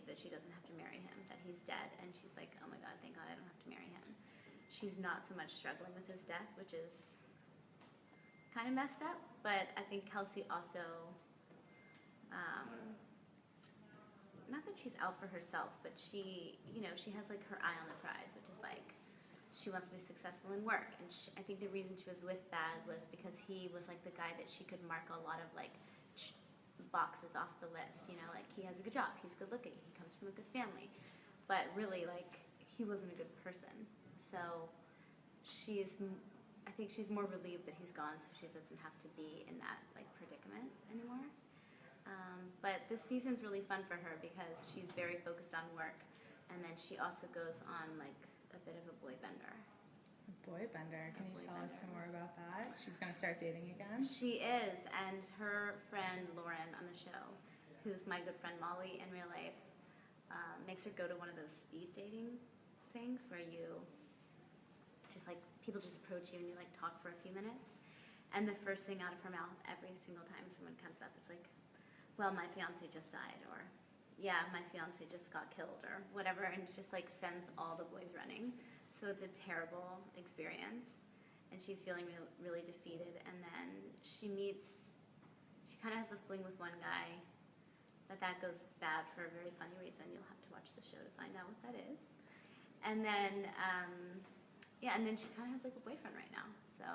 relieved that she doesn't have to marry him, that he's dead, and she's like, oh my god, thank god I don't have to marry him. She's not so much struggling with his death, which is kind of messed up, but I think Kelsey also, not that she's out for herself, but she, you know, she has like her eye on the prize, which is like, she wants to be successful in work. And I think the reason she was with Thad was because he was like the guy that she could mark a lot of like boxes off the list. You know, like he has a good job, he's good looking, he comes from a good family. But really, like, he wasn't a good person. So I think she's more relieved that he's gone so she doesn't have to be in that like predicament anymore. But this season's really fun for her because she's very focused on work, and then she also goes on like a bit of a boy bender. A boy bender. Can you tell us some more about that? She's going to start dating again? She is, and her friend Lauren on the show, who's my good friend Molly in real life, makes her go to one of those speed dating things where you just like, people just approach you and you like talk for a few minutes, and the first thing out of her mouth every single time someone comes up is like, well, my fiance just died, or yeah, my fiance just got killed, or whatever, and it just like sends all the boys running. So it's a terrible experience, and she's feeling really defeated. And then she kind of has a fling with one guy, but that goes bad for a very funny reason. You'll have to watch the show to find out what that is. And then, yeah, and then she kind of has like a boyfriend right now. So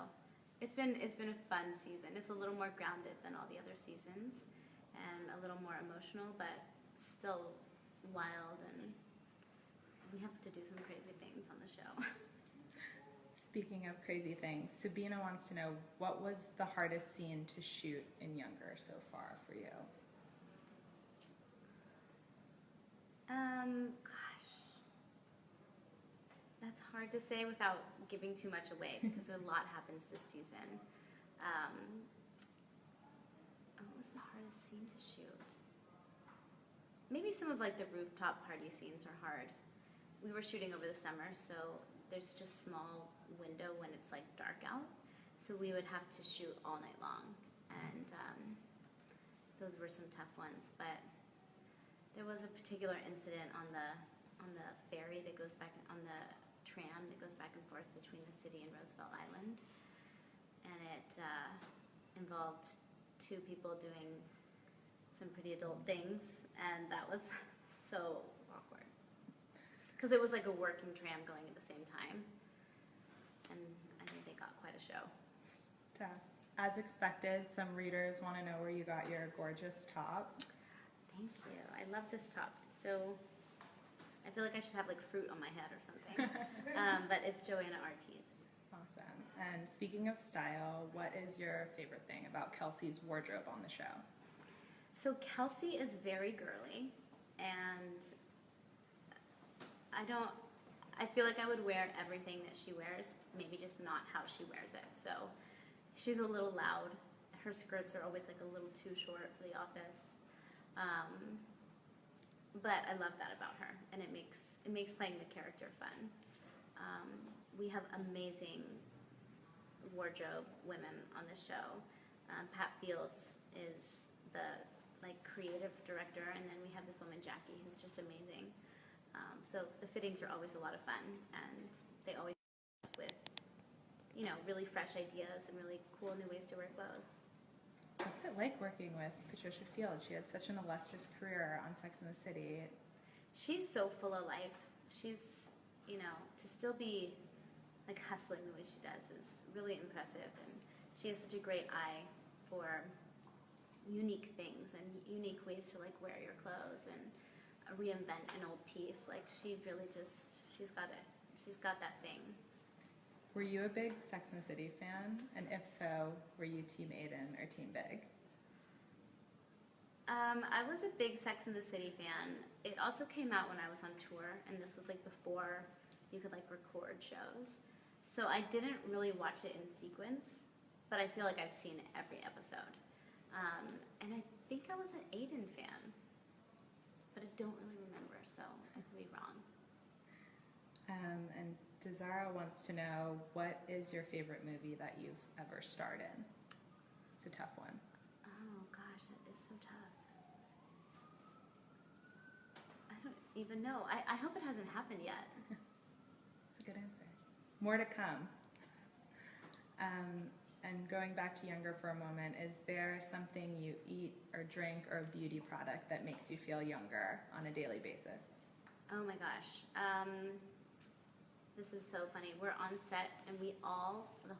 it's been a fun season. It's a little more grounded than all the other seasons, and a little more emotional, but still wild, and we have to do some crazy things on the show. Speaking of crazy things, Sabina wants to know, what was the hardest scene to shoot in Younger so far for you? Gosh, that's hard to say without giving too much away because a lot happens this season. What was the hardest scene to shoot? Maybe some of like the rooftop party scenes are hard. We were shooting over the summer, so there's such a small window when it's like dark out, so we would have to shoot all night long, and those were some tough ones. But there was a particular incident on the ferry that goes back, on the tram that goes back and forth between the city and Roosevelt Island, and it involved two people doing some pretty adult things, and that was so awkward because it was like a working tram going at the same time, and I think they got quite a show. Tough. As expected, some readers want to know where you got your gorgeous top. Thank you. I love this top. So I feel like I should have like fruit on my head or something. But it's Joanna Artis. Awesome. And speaking of style, what is your favorite thing about Kelsey's wardrobe on the show? So Kelsey is very girly, and I feel like I would wear everything that she wears, maybe just not how she wears it. So she's a little loud. Her skirts are always like a little too short for the office. But I love that about her, and it makes playing the character fun. We have amazing wardrobe women on the show. Pat Fields is the like creative director, and then we have this woman Jackie who's just amazing. So the fittings are always a lot of fun, and they always come up with, you know, really fresh ideas and really cool new ways to wear clothes. What's it like working with Patricia Fields? She had such an illustrious career on Sex and the City. She's so full of life. She's, you know, to still be like hustling the way she does is really impressive, and she has such a great eye for unique things and unique ways to like wear your clothes and reinvent an old piece. Like she really just, she's got it. She's got that thing. Were you a big Sex and the City fan? And if so, were you Team Aiden or Team Big? I was a big Sex and the City fan. It also came out when I was on tour, and this was like before you could like record shows. So I didn't really watch it in sequence, but I feel like I've seen every episode. And I think I was an Aiden fan, but I don't really remember, so I could be wrong. And Desara wants to know, what is your favorite movie that you've ever starred in? It's a tough one. Oh gosh, that is so tough. I even know. I hope it hasn't happened yet. That's a good answer. More to come. And going back to younger for a moment, is there something you eat or drink or a beauty product that makes you feel younger on a daily basis? Oh my gosh. This is so funny. We're on set and the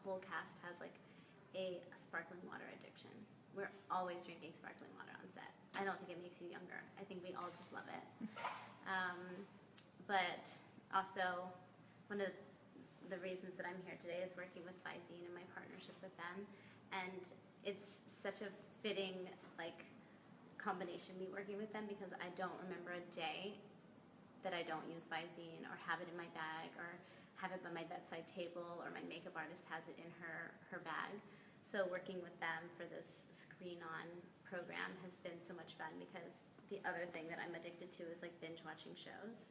whole cast has like a sparkling water addiction. We're always drinking sparkling water on set. I don't think it makes you younger. I think we all just love it. But also, one of the reasons that I'm here today is working with Visine and my partnership with them, and it's such a fitting combination me working with them, because I don't remember a day that I don't use Visine or have it in my bag or have it by my bedside table, or my makeup artist has it in her bag. So working with them for this Screen On program has been so much fun, because the other thing that I'm addicted to is binge watching shows,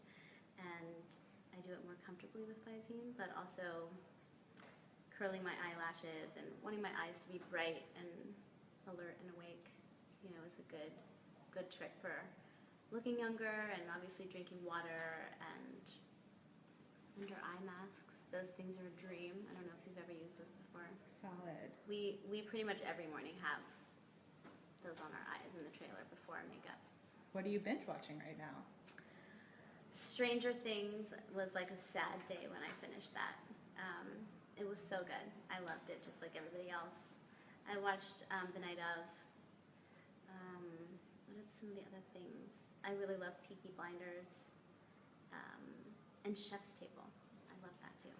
and I do it more comfortably with Visine, but also curling my eyelashes and wanting my eyes to be bright and alert and awake, is a good trick for looking younger, and obviously drinking water and under eye masks. Those things are a dream. I don't know if you've ever used those before. Solid. We pretty much every morning have those on our eyes in the trailer before makeup. What are you binge watching right now? Stranger Things was like a sad day when I finished that. It was so good. I loved it, just like everybody else. I watched The Night of. What are some of the other things? I really love Peaky Blinders, and Chef's Table. I love that too.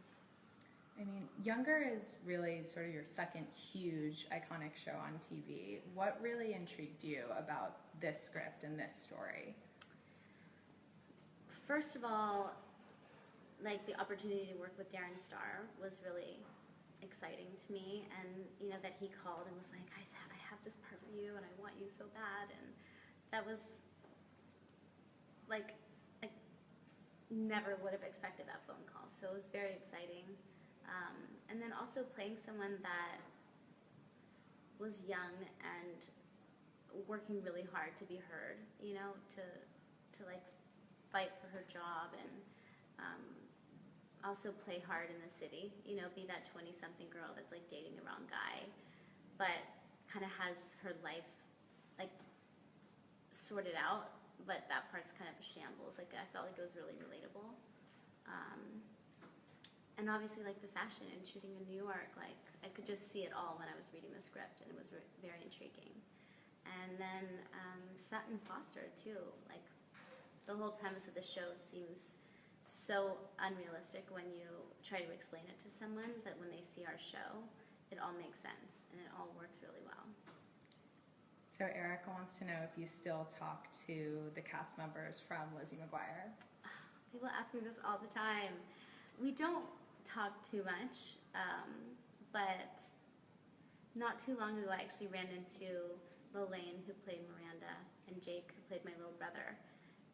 I mean, Younger is really sort of your second huge iconic show on TV. What really intrigued you about this script and this story? First of all, the opportunity to work with Darren Star was really exciting to me, and that he called and was like, I have this part for you and I want you so bad, and that was I never would have expected that phone call, so it was very exciting. And then also playing someone that was young and working really hard to be heard, to fight for her job, and also play hard in the city, be that 20-something girl that's dating the wrong guy, but kind of has her life sorted out, but that part's kind of a shambles. I felt like it was really relatable. And obviously the fashion and shooting in New York, I could just see it all when I was reading the script, and it was very intriguing. And then Sutton Foster too, the whole premise of the show seems so unrealistic when you try to explain it to someone, but when they see our show, it all makes sense and it all works really well. So Erica wants to know if you still talk to the cast members from Lizzie McGuire. People ask me this all the time. We don't talk too much, but not too long ago I actually ran into Lelaine, who played Miranda, and Jake, who played my little brother,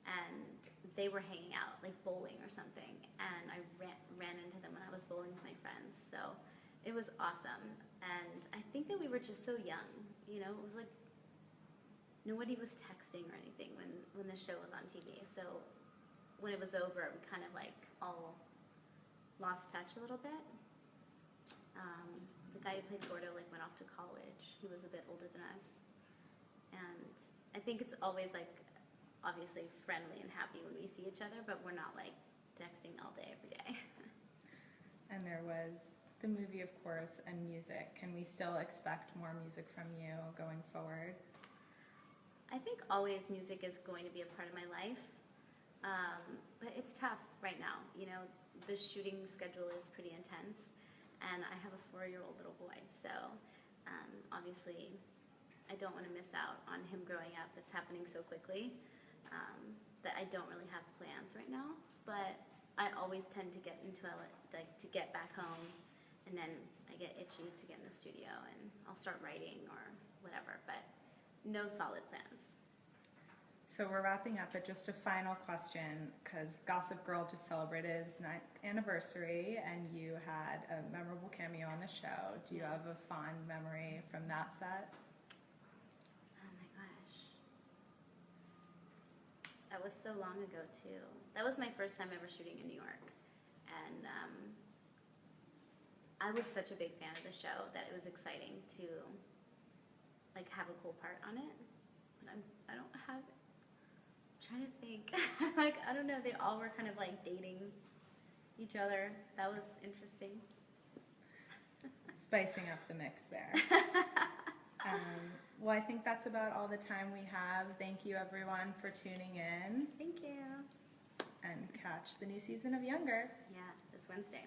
and they were hanging out, bowling or something, and I ran into them when I was bowling with my friends, so it was awesome. And I think that we were just so young, it was nobody was texting or anything when the show was on TV, so when it was over, we kind of all lost touch a little bit. The guy who played Gordo went off to college. He was a bit older than us, and I think it's always obviously friendly and happy when we see each other, but we're not texting all day every day. And there was the movie, of course, and music. Can we still expect more music from you going forward? I think always music is going to be a part of my life, but it's tough right now. The shooting schedule is pretty intense, and I have a 4-year-old little boy, so obviously I don't want to miss out on him growing up. It's happening so quickly that I don't really have plans right now, but I always tend to get into to get back home, and then I get itchy to get in the studio, and I'll start writing or whatever, but no solid plans. So we're wrapping up, but just a final question, because Gossip Girl just celebrated its 9th anniversary, and you had a memorable cameo on the show. Do you have a fond memory from that set? Oh my gosh. That was so long ago too. That was my first time ever shooting in New York, and I was such a big fan of the show that it was exciting to like have a cool part on it. But I don't have. I'm trying to think. Like I don't know. They all were kind of like dating each other. That was interesting. Spicing up the mix there. Well, I think that's about all the time we have. Thank you, everyone, for tuning in. Thank you. And catch the new season of Younger. Yeah, this Wednesday.